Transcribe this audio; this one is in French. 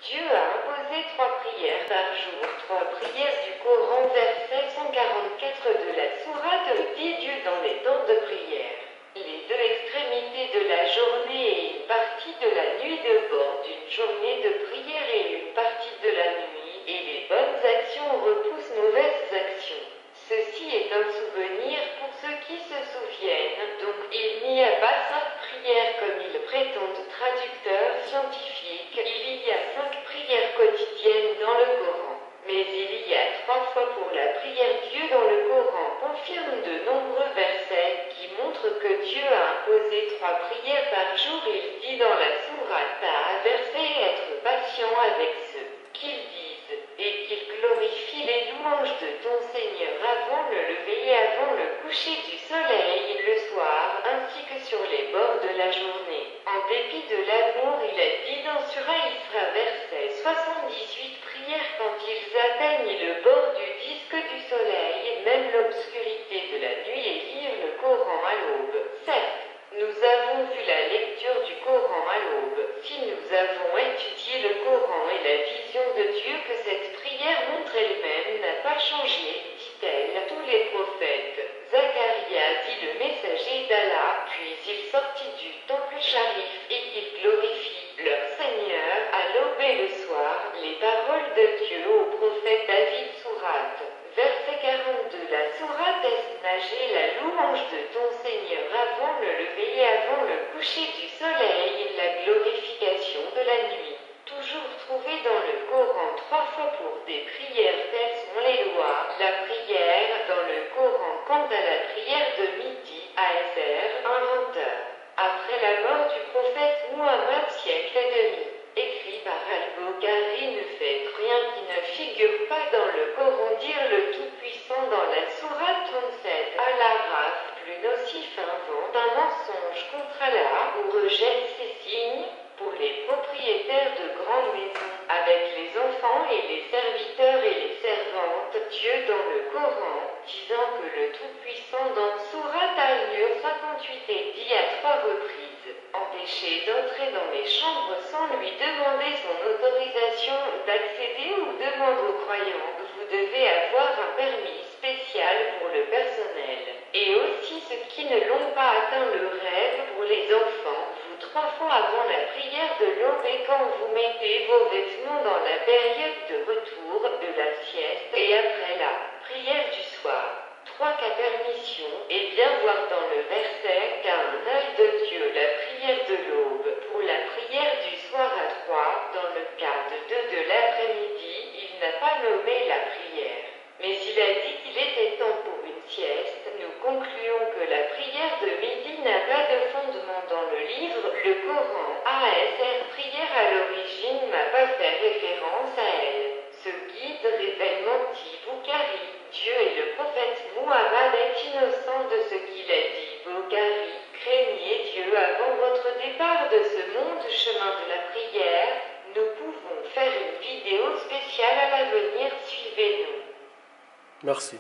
Dieu a imposé 3 prières par jour, 3 prières du Coran, verset 144 de la sourate dit Dieu dans les temps de prière. Les deux extrémités de la journée et une partie de la nuit de bord d'une journée de prière et une partie de la nuit, et les bonnes actions repoussent mauvaises actions. Ceci est un souvenir pour ceux qui se souviennent, donc il n'y a pas 5 prières comme ils prétendent traducteurs scientifiques, il y a 5 prières quotidiennes dans le Coran. Mais il y a 3 fois pour la prière. Dieu dans le Coran confirme de nombreux versets qui montrent que Dieu a imposé 3 prières par jour. Il dit dans la sourate verset être patient avec ceux qu'ils disent, et qu'ils glorifient les louanges de ton Seigneur avant le lever et avant le coucher du soleil le soir, ainsi que sur les bords de la journée. En dépit de l'amour, il a dit dans Surah Isra verset 78 prières quand ils atteignent le bord du disque du soleil, même l'obscurité de la nuit et lire le Coran à l'aube. Certes, nous avons vu la lecture du Coran à l'aube. Si nous avons étudié le Coran et la vision de Dieu que cette prière montre elle-même n'a pas changé, dit-elle. Tous les prophètes. Zacharia dit le messager d'Allah, puis il sortit du temple Sharif et il glorifie leur Seigneur à l'aube et le soir. Les paroles de Dieu au prophète David sourate. Verset 42. La sourate nager la louange de ton Seigneur avant le lever et avant le coucher du soleil, la glorification de la nuit. Toujours trouvé dans le Coran 3 fois pour des prières, telles sont les lois. La prière dans le Coran quant à la prière de midi, ASR, inventeur. Après la mort du prophète Muhammad, siècle et demi. Écrit par Al-Bukhari, ne faites rien qui ne figure pas dans le Coran. Dire le Tout-Puissant dans la sourate 37 Al-Araf, plus nocif invente un mensonge contre Allah ou rejette ses signes. Pour les propriétaires de grandes maisons, avec les enfants et les serviteurs et les servantes, Dieu dans le Coran, disant que le Tout-Puissant dans Sourate Al-Nur 58 est dit à 3 reprises, empêché d'entrer dans les chambres sans lui demander son autorisation d'accéder ou demande aux croyants, vous devez avoir un permis spécial pour le personnel. Et aussi ceux qui ne l'ont pas atteint le rêve pour les enfants, 3 fois avant la prière de l'aube et quand vous mettez vos vêtements dans la période de retour de la sieste et après la prière du soir. 3 cas permission, et bien voir dans le verset qu'à un œil de Dieu la prière de l'aube, pour la prière du soir à 3, dans le cas de 2 de l'après-midi, il n'a pas nommé la prière. Mais il a dit qu'il était temps pour une sieste. Nous concluons que la prière de midi n'a pas de fondement dans le livre. Le Coran, ASR prière à l'origine n'a pas fait référence à elle. Ce guide révèle menti Bukhari. Dieu et le prophète Muhammad est innocent de ce qu'il a dit. Bukhari, craignez Dieu avant votre départ de ce monde chemin de la prière. Nous pouvons faire une vidéo spéciale à l'avenir. Suivez-nous. Merci.